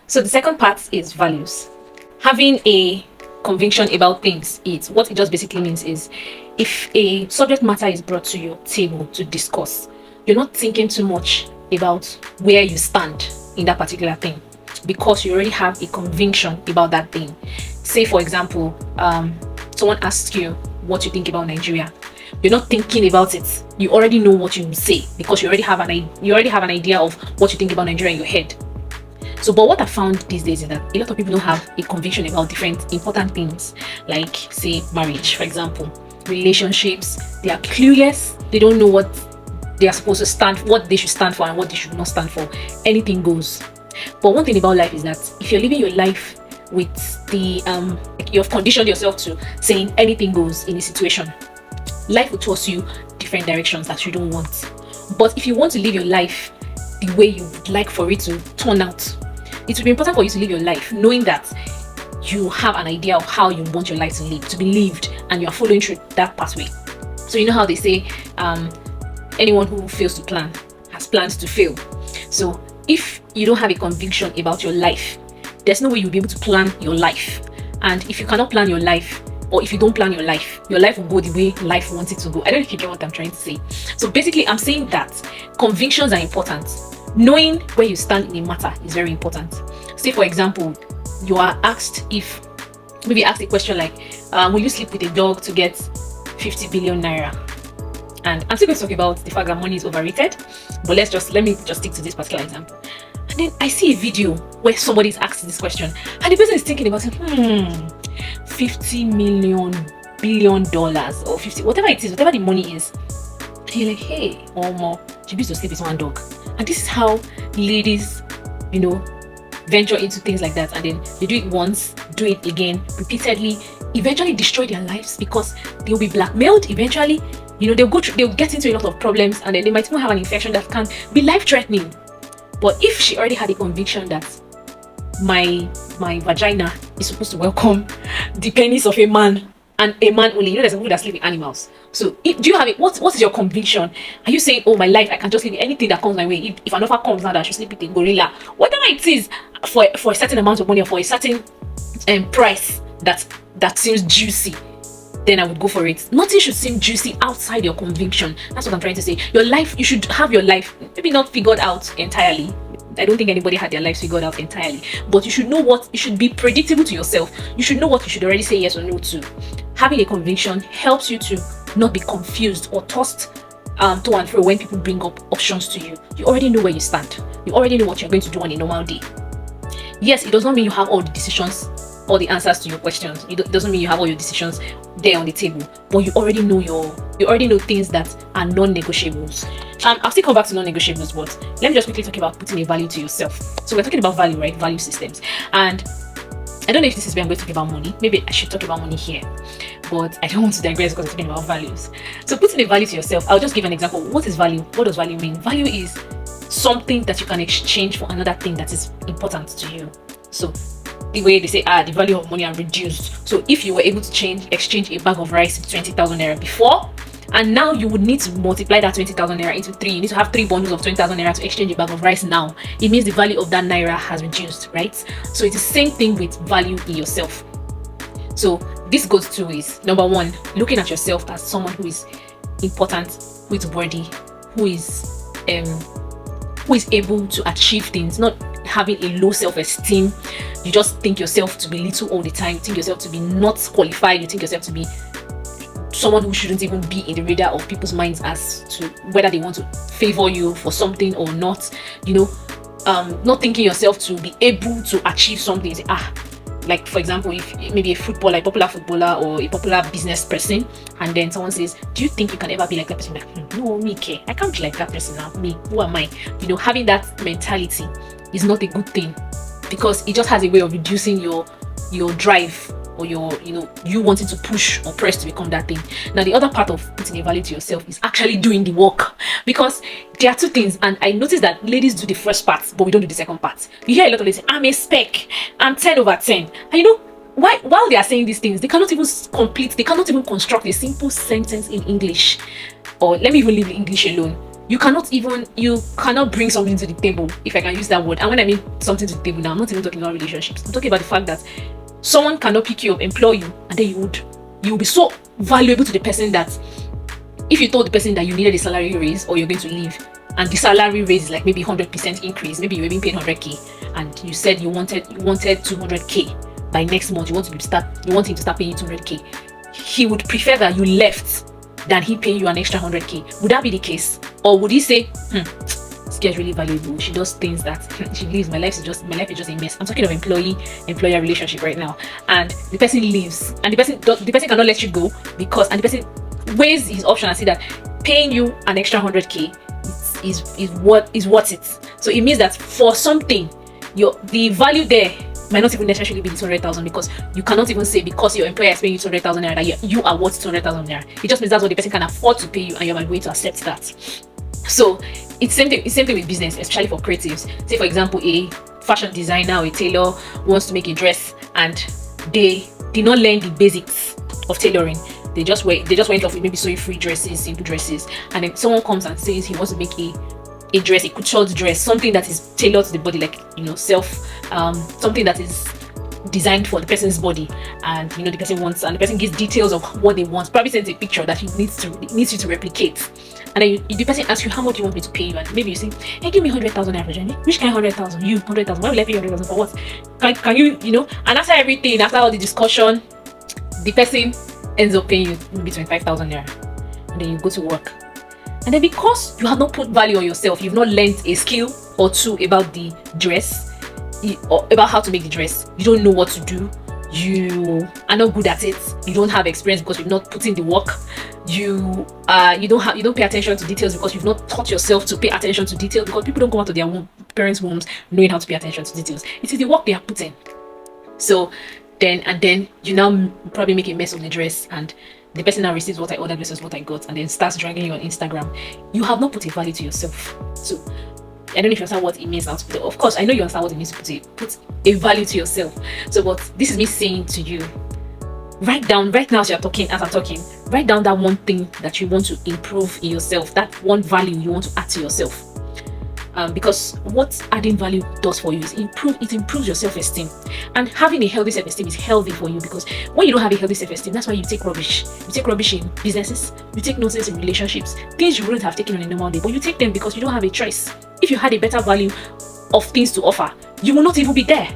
So the second part is values. Having a conviction about things, is what it just basically means is, if a subject matter is brought to your table to discuss, you're not thinking too much about where you stand in that particular thing, because you already have a conviction about that thing. Say for example, someone asks you what you think about Nigeria. You're not thinking about it. You already know what you say, because you already have an idea of what you think about Nigeria in your head. So, but what I found these days is that a lot of people don't have a conviction about different important things, like say marriage, for example, relationships. They are clueless. They don't know what they are supposed to stand, what they should stand for, and what they should not stand for. Anything goes. But one thing about life is that if you're living your life with the you've conditioned yourself to saying anything goes in a situation, life will toss you different directions that you don't want. But if you want to live your life the way you would like for it to turn out, it will be important for you to live your life knowing that you have an idea of how you want your life to be lived, and you are following through that pathway. So you know how they say, anyone who fails to plan has plans to fail. So if you don't have a conviction about your life, there's no way you'll be able to plan your life. And if you cannot plan your life, or if you don't plan your life will go the way life wants it to go. I don't know if you get what I'm trying to say. So basically, I'm saying that convictions are important. Knowing where you stand in a matter is very important. Say for example, you are asked maybe asked a question like, will you sleep with a dog to get 50 billion naira? And I'm still going to talk about the fact that money is overrated, but let me just stick to this particular example. And then I see a video where somebody is asking this question, and the person is thinking about it, 50 million billion dollars, or 50, whatever it is, whatever the money is. And you're like, hey, more, she used to sleep with one dog. And this is how ladies, venture into things like that, and then they do it once, do it again, repeatedly, eventually destroy their lives, because they'll be blackmailed eventually. They'll get into a lot of problems, and then they might even have an infection that can be life-threatening. But if she already had a conviction that my vagina is supposed to welcome the penis of a man, and a man only, there's some people that sleep with animals. So do you have it? What is your conviction? Are you saying, oh, my life, I can just sleep with anything that comes my way? If an offer comes now that I should sleep with a gorilla, whatever it is, for a certain amount of money, or for a certain price that seems juicy, then I would go for it. Nothing should seem juicy outside your conviction. That's what I'm trying to say. Your life, you should have your life maybe not figured out entirely. I don't think anybody had their lives figured out entirely, but you should know what, you should be predictable to yourself. You should know what you should already say yes or no to. Having a conviction helps you to not be confused or tossed to and fro when people bring up options to you. You already know where you stand. You already know what you're going to do on a normal day. Yes, it does not mean you have all the decisions, all the answers to your questions. It doesn't mean you have all your decisions there on the table, but you already know things that are non-negotiables. I'll still come back to non-negotiables, but let me just quickly talk about putting a value to yourself. So we're talking about value, right? Value systems. And I don't know if this is where I'm going to talk about money. Maybe I should talk about money here, but I don't want to digress because I'm talking about values. So putting a value to yourself, I'll just give an example. What is value? What does value mean? Value is something that you can exchange for another thing that is important to you. So the way they say, the value of money are reduced. So if you were able to exchange a bag of rice with 20,000 naira before, and now you would need to multiply that 20,000 naira into 3. You need to have 3 bundles of 20,000 naira to exchange a bag of rice now. It means the value of that naira has reduced, right? So it's the same thing with value in yourself. So this goes 2 ways. Number 1, looking at yourself as someone who is important, who is worthy, who is able to achieve things, not having a low self-esteem. You just think yourself to be little all the time. You think yourself to be not qualified. You think yourself to be someone who shouldn't even be in the radar of people's minds as to whether they want to favor you for something or not. Not thinking yourself to be able to achieve something. Like for example, if maybe a popular footballer or a popular business person, and then someone says, do you think you can ever be like that person? Like, no, me, okay, I can't be like that person now. Me, who am I? Having that mentality is not a good thing, because it just has a way of reducing your drive, or you wanting to push or press to become that thing. Now the other part of putting a value to yourself is actually doing the work, because there are 2 things, and I noticed that ladies do the first part but we don't do the second part. You hear a lot of ladies say, I'm a spec, I'm 10/10, and while they are saying these things, they cannot even construct a simple sentence in English. Or let me even leave English alone. you cannot bring something to the table, if I can use that word. And when I mean something to the table now, I'm not even talking about relationships. I'm talking about the fact that someone cannot pick you up, employ you, and then you will be so valuable to the person that if you told the person that you needed a salary raise or you're going to leave, and the salary raise is like maybe 100% increase, maybe you were being paid 100k, and you said you wanted 200k by next month, you want him to start paying you 200k, he would prefer that you left than he pay you an extra 100k. Would that be the case? Or would he say, this girl is really valuable, she does things that she leaves, my life is just a mess. I'm talking of employer relationship right now, and the person leaves, and the person cannot let you go because, and the person weighs his option and see that paying you an extra 100k is worth it. So it means that for something, the value there might not even necessarily be the 200,000, because you cannot even say because your employer is paying you 200,000 naira that you are worth 200,000 naira. It just means that's what the person can afford to pay you, and you're going to accept that. So it's same thing with business, especially for creatives. Say for example, a fashion designer or a tailor wants to make a dress, and they did not learn the basics of tailoring. They just went off with maybe sewing free dresses, simple dresses, and then someone comes and says he wants to make a dress, a couture dress, something that is tailored to the body, like something that is designed for the person's body, and the person gives details of what they want, probably sends a picture that he needs you to replicate, and then the person asks you, how much do you want me to pay you? And maybe you say, hey, give me 100,000 average. Which kind of 100,000? You 100,000? Why will I pay you 100,000 for what? Can you and after everything, after all the discussion, the person ends up paying you maybe 25,000 naira, and then you go to work. And then because you have not put value on yourself, you've not learned a skill or two about the dress, or about how to make the dress, you don't know what to do, you are not good at it, you don't have experience because you've not put in the work, you don't pay attention to details because you've not taught yourself to pay attention to details, because people don't come out of their parents' homes knowing how to pay attention to details. It is the work they have put in. So then you now probably make a mess of the dress, and the person now receives what I ordered versus what I got, and then starts dragging you on Instagram. You have not put a value to yourself. So I don't know if you understand what it means now to put it. Of course, I know you understand what it means to put a value to yourself. So, but this is me saying to you, write down right now as I'm talking, write down that one thing that you want to improve in yourself, that one value you want to add to yourself. Because what adding value does for you is it improves your self-esteem, and having a healthy self-esteem is healthy for you, because when you don't have a healthy self-esteem, that's why you take rubbish in businesses, you take nonsense in relationships, things you wouldn't have taken on a normal day, but you take them because you don't have a choice. If you had a better value of things to offer, you will not even be there.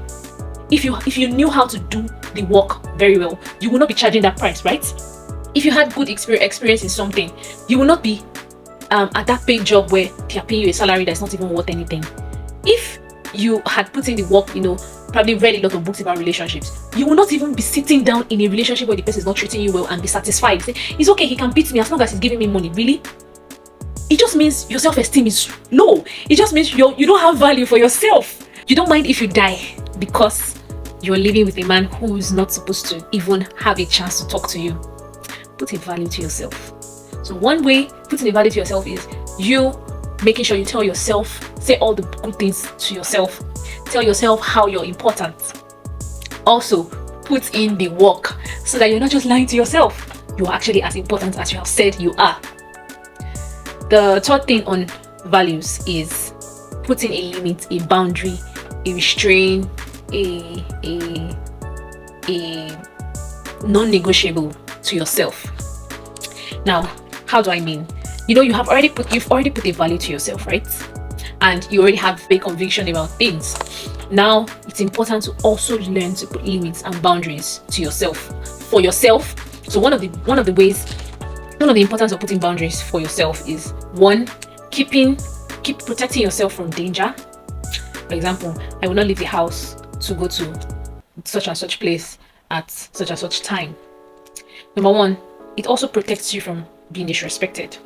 If you knew how to do the work very well, you will not be charging that price, right? If you had good experience in something, you will not be at that paid job where they are paying you a salary that's not even worth anything. If you had put in the work, probably read a lot of books about relationships, you will not even be sitting down in a relationship where the person is not treating you well and be satisfied. Say, it's okay, he can beat me as long as he's giving me money. Really? It just means your self-esteem is low. It just means you don't have value for yourself. You don't mind if you die because you're living with a man who is not supposed to even have a chance to talk to you. Put a value to yourself. So one way putting a value to yourself is you making sure you tell yourself, say all the good things to yourself, tell yourself how you're important. Also, put in the work so that you're not just lying to yourself. You're actually as important as you have said you are. The third thing on values is putting a limit, a boundary, a restraint, a non-negotiable to yourself. Now, how do I mean? You've already put a value to yourself, right? And you already have big conviction about things. Now, it's important to also learn to put limits and boundaries to yourself, for yourself. So one of the importance of putting boundaries for yourself is one, keep protecting yourself from danger. For example, I will not leave the house to go to such and such place at such and such time. Number one, it also protects you from being disrespected.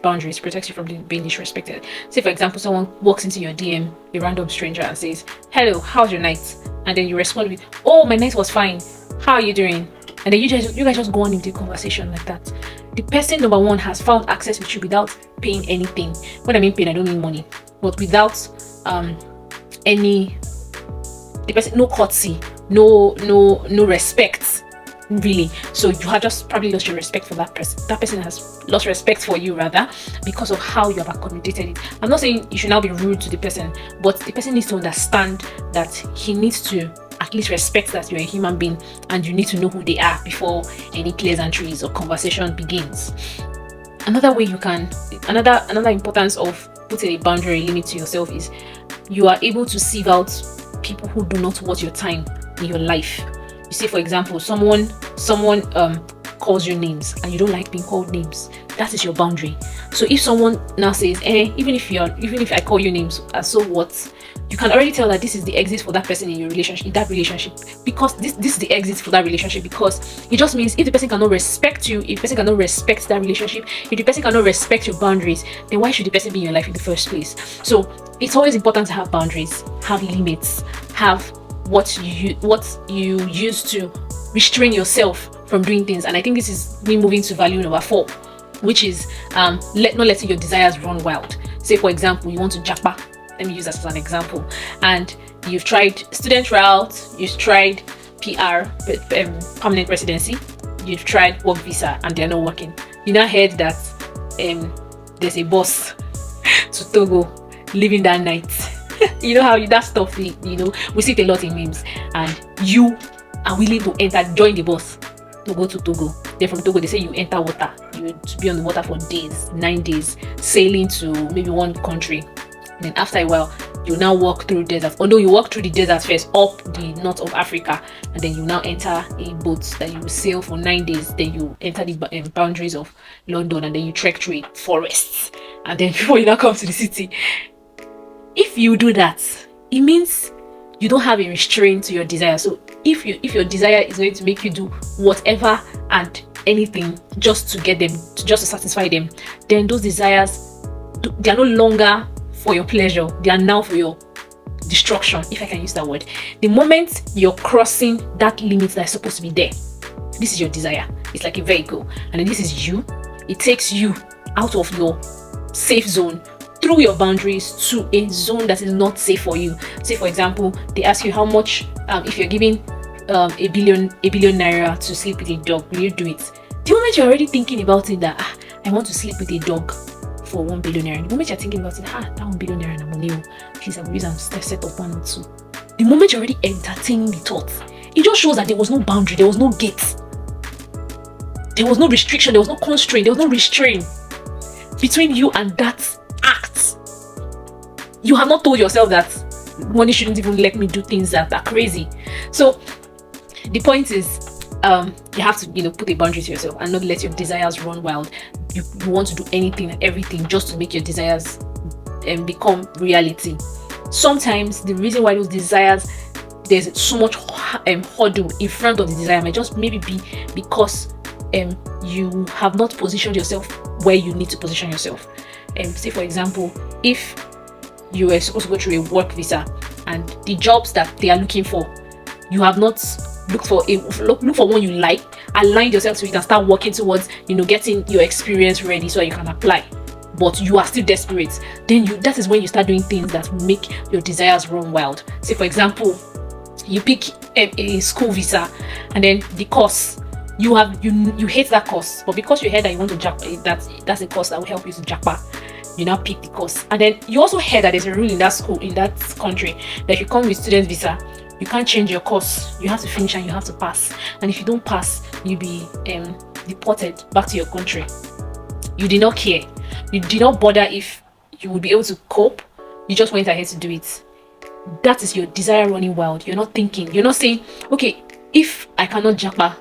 Boundaries protects you from being disrespected. Say for example, someone walks into your DM, a random stranger, and says, hello, how's your night? And then you respond with, oh, my night was fine, how are you doing? And then you guys just go on into a conversation like that. The person, number one, has found access with you without paying anything. When I mean paying, I don't mean money, but without the person, no courtesy, no respect. really. So you have just probably lost your respect for that person. That person has lost respect for you, rather, because of how you have accommodated it. I'm not saying you should now be rude to the person, but the person needs to understand that he needs to at least respect that you're a human being and you need to know who they are before any pleasantries or conversation begins. Another way you can, another importance of putting a boundary, a limit to yourself, is you are able to sieve out people who do not worth your time in your life. You see, for example, someone calls you names and you don't like being called names. That is your boundary. So if someone now says, even if I call you names, so what? You can already tell that this is the exit for that person in your relationship, because this is the exit for that relationship, because it just means if the person cannot respect you, if the person cannot respect that relationship, if the person cannot respect your boundaries, then why should the person be in your life in the first place? So it's always important to have boundaries, have limits, have what you use to restrain yourself from doing things. And I think this is me moving to value number 4, which is not letting your desires run wild. Say, for example, you want to japa. Let me use that as an example. And you've tried student route, you've tried PR, permanent residency, you've tried work visa, and they're not working. You now heard that there's a bus to Togo leaving that night. You know how that stuff, we see it a lot in memes, and you are willing to join the bus to go to Togo. Then from Togo, they say you enter water. You would be on the water for days, 9 days, sailing to maybe one country. And then after a while, you now walk through deserts. Although you walk through the desert first, up the north of Africa, and then you now enter a boat that you will sail for 9 days. Then you enter the boundaries of London, and then you trek through forests. And then before you now come to the city, if you do that, it means you don't have a restraint to your desire. So if your desire is going to make you do whatever and anything just to get them, just to satisfy them, then those desires, they are no longer for your pleasure, they are now for your destruction, if I can use that word. The moment you're crossing that limit that is supposed to be there, this is your desire. It's like a vehicle, and then this is you. It takes you out of your safe zone through your boundaries to a zone that is not safe for you. Say, for example, they ask you how much, if you're giving a billion naira to sleep with a dog, will you do it? The moment you're already thinking about it, that I want to sleep with a dog for 1 billion naira, the moment you're thinking about it, that 1 billion naira na money, please, I will use and set up 1 or 2. The moment you're already entertaining the thought, it just shows that there was no boundary, there was no gate, there was no restriction, there was no constraint, there was no restraint between you and that act. You have not told yourself that money shouldn't even let me do things that are crazy. So the point is, you have to put a boundary to yourself and not let your desires run wild. You want to do anything and everything just to make your desires become reality. Sometimes the reason why those desires, there's so much hurdle in front of the desire, might just maybe be because you have not positioned yourself where you need to position yourself. Say, for example, if you were supposed to go through a work visa and the jobs that they are looking for, you have not look for one you like, align yourself to it and start working towards getting your experience ready so you can apply, but you are still desperate, then that is when you start doing things that will make your desires run wild. Say, for example, you pick a school visa, and then the course you hate that course, but because you heard that you want to japa, that's a course that will help you to japa, you now pick the course. And then you also heard that there's a rule in that school, in that country, that if you come with student visa, you can't change your course. You have to finish and you have to pass. And if you don't pass, you'll be deported back to your country. You did not care. You did not bother if you would be able to cope. You just went ahead to do it. That is your desire running wild. You're not thinking. You're not saying, okay, if I cannot japa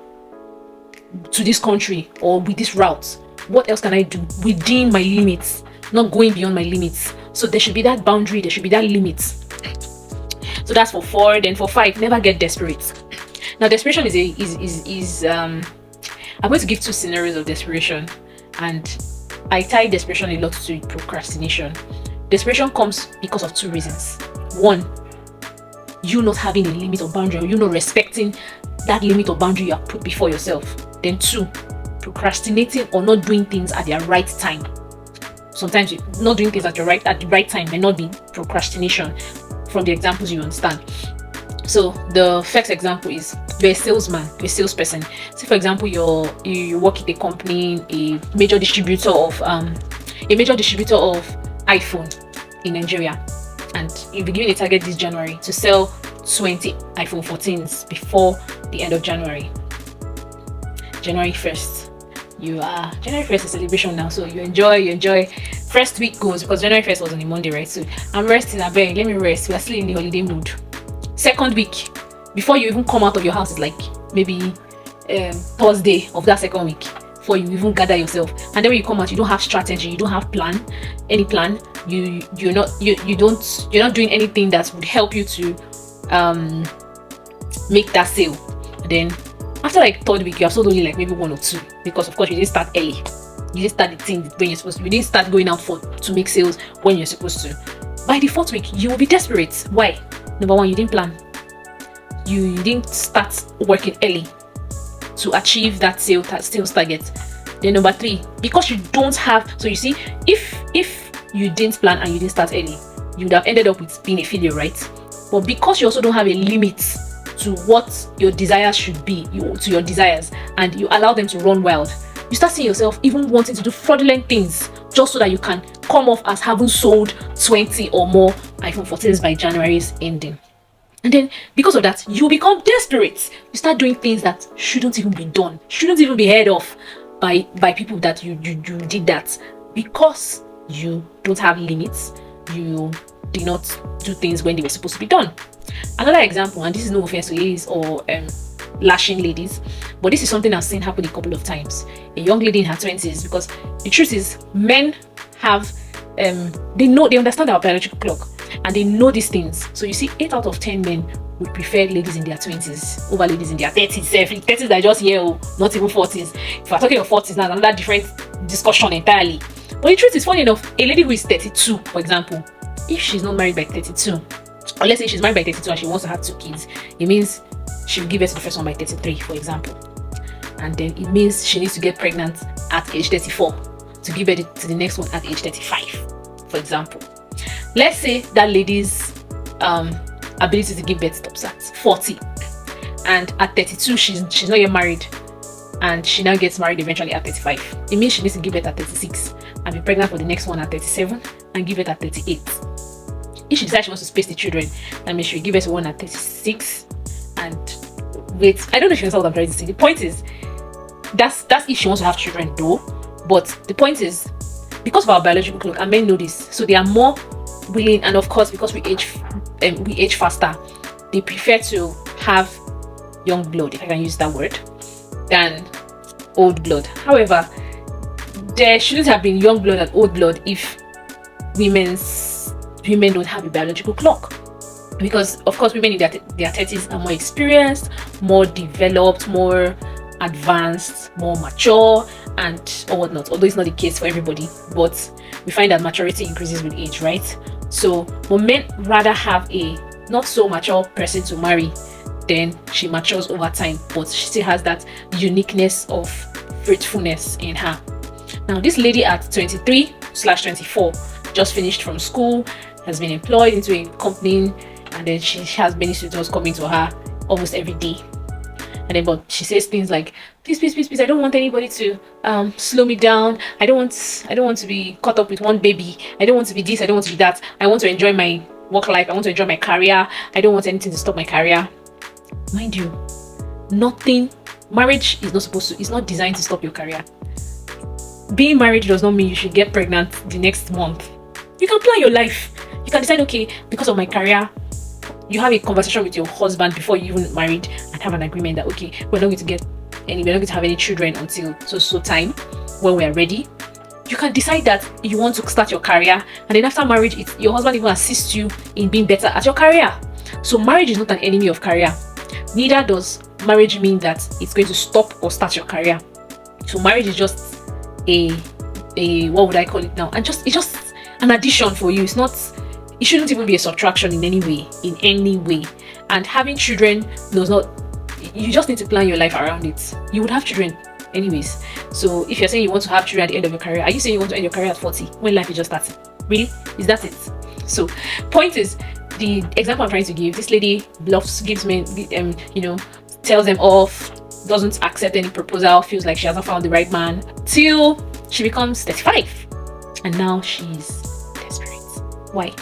to this country or with this route, what else can I do within my limits? Not going beyond my limits. So there should be that boundary. There should be that limit. So that's for 4. Then for 5, never get desperate. Now, desperation is I'm going to give 2 scenarios of desperation, and I tie desperation a lot to procrastination. Desperation comes because of 2 reasons. 1, you not having a limit or boundary, or you not respecting that limit or boundary you have put before yourself. Then 2, procrastinating or not doing things at their right time. Sometimes not doing things at the right time may not be procrastination. From the examples, you understand. So the first example is you're a salesman, you're a salesperson. Say for example, you work at a company, a major distributor of iPhone in Nigeria, and you'll be given a target this January to sell 20 iPhone 14s before the end of January. January 1st. January 1st is celebration now, so you enjoy. First week goes, because January 1st was on a Monday, right? So I'm resting, I beg, let me rest. We are still in the holiday mood. Second week, before you even come out of your house, is like maybe Thursday of that second week, before you even gather yourself. And then when you come out, you don't have strategy, you don't have any plan. You're not doing anything that would help you to make that sale. And then after like third week, you have sold only like maybe 1 or 2, because of course you didn't start early. You didn't start the thing when you're supposed to. You didn't start going out to make sales when you're supposed to. By the fourth week, you will be desperate. Why? Number one, you didn't plan. You didn't start working early to achieve that sales target. Then number 3, because you don't have. So you see, if you didn't plan and you didn't start early, you would have ended up with being a failure, right? But because you also don't have a limit to what your desires should be, to your desires, and you allow them to run wild, you start seeing yourself even wanting to do fraudulent things just so that you can come off as having sold 20 or more iPhone 14s by January's ending. And then because of that, you become desperate. You start doing things that shouldn't even be done, shouldn't even be heard of by people that you did that, because you don't have limits. You did not do things when they were supposed to be done. Another example, and this is no offense to ladies or lashing ladies, but this is something I've seen happen a couple of times. A young lady in her 20s, because the truth is, men have they understand our biological clock, and they know these things. So you see, 8 out of 10 men would prefer ladies in their 20s over ladies in their 30s. 30s are just here, not even 40s. If we're talking of 40s, now another different discussion entirely. But the truth is, funny enough, a lady who is 32, for example, if she's not married by 32, or let's say she's married by 32 and she wants to have 2 kids, it means she'll give birth to the first one by 33, for example. And then it means she needs to get pregnant at age 34 to give birth to the next one at age 35, for example. Let's say that lady's ability to give birth stops at 40, and at 32 she's not yet married, and she now gets married eventually at 35. It means she needs to give birth at 36 and be pregnant for the next one at 37 and give birth at 38. If she decides she wants to space the children, that means she'll give birth to one at 36 and wait. I don't know if you understand what I'm trying to say. The point is, that's if she wants to have children though. But the point is, because of our biological clock, and men know this, so they are more willing, and of course because we age faster, they prefer to have young blood, if I can use that word, than old blood. However, there shouldn't have been young blood and old blood if women don't have a biological clock, because of course women in their 30s are more experienced, more developed, more advanced, more mature, and or whatnot. Although it's not the case for everybody, but we find that maturity increases with age, right? So but men rather have a not so mature person to marry, then she matures over time, but she still has that uniqueness of fruitfulness in her. Now this lady at 23/24 just finished from school, has been employed into a company, and then she has many suitors coming to her almost every day. And then but she says things like, please, I don't want anybody to slow me down. I don't want to be caught up with one baby. I don't want to be this, I don't want to be that. I want to enjoy my work life. I want to enjoy my career. I don't want anything to stop my career. Mind you, marriage is not designed to stop your career. Being married does not mean you should get pregnant the next month. You can plan your life. You can decide, okay, because of my career, you have a conversation with your husband before you even married and have an agreement that, okay, we're not going to have any children until so time when we are ready. You can decide that you want to start your career, and then after marriage, your husband even assists you in being better at your career. So marriage is not an enemy of career. Neither does marriage mean that it's going to stop or start your career. So marriage is just a what would I call it now? And it's just an addition for you. It shouldn't even be a subtraction in any way. And having children does not, you just need to plan your life around it. You would have children anyways. So if you're saying you want to have children at the end of your career, are you saying you want to end your career at 40 when life is just starting? Really? Is that it? So point is, the example I'm trying to give, this lady bluffs, gives men, tells them off, doesn't accept any proposal, feels like she hasn't found the right man till she becomes 35, and now she's desperate. Why?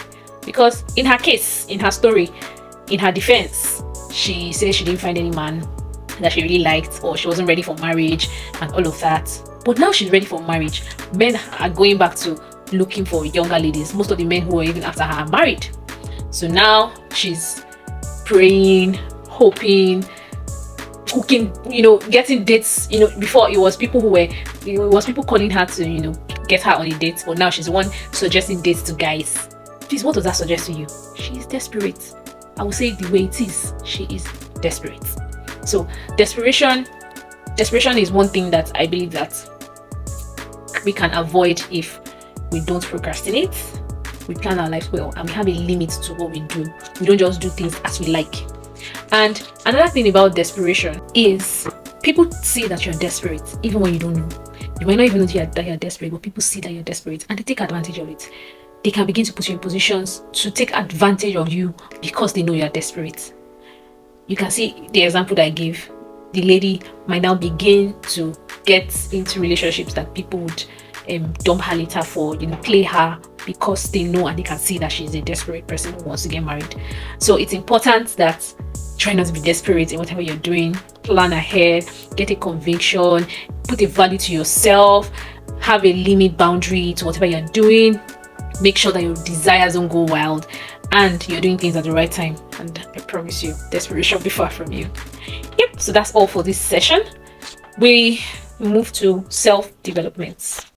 Because in her case, in her story, in her defense, she says she didn't find any man that she really liked, or she wasn't ready for marriage and all of that. But now she's ready for marriage. Men are going back to looking for younger ladies. Most of the men who are even after her are married. So now she's praying, hoping, cooking, getting dates. Before it was people calling her to, get her on a date. But now she's the one suggesting dates to guys. Please, what does that suggest to you? She is desperate. I will say it the way it is. She is desperate. So desperation is one thing that I believe that we can avoid if we don't procrastinate. We plan our lives well, and we have a limit to what we do. We don't just do things as we like. And another thing about desperation is people see that you're desperate even when you don't know. You might not even know that you're desperate, but people see that you're desperate and they take advantage of it. They can begin to put you in positions to take advantage of you because they know you're desperate. You can see the example that I gave. The lady might now begin to get into relationships that people would dump her later for, play her, because they know and they can see that she's a desperate person who wants to get married. So it's important that try not to be desperate in whatever you're doing. Plan ahead, get a conviction, put a value to yourself, have a limit boundary to whatever you're doing. Make sure that your desires don't go wild and you're doing things at the right time. And I promise you, desperation will be far from you. Yep, so that's all for this session. We move to self-development.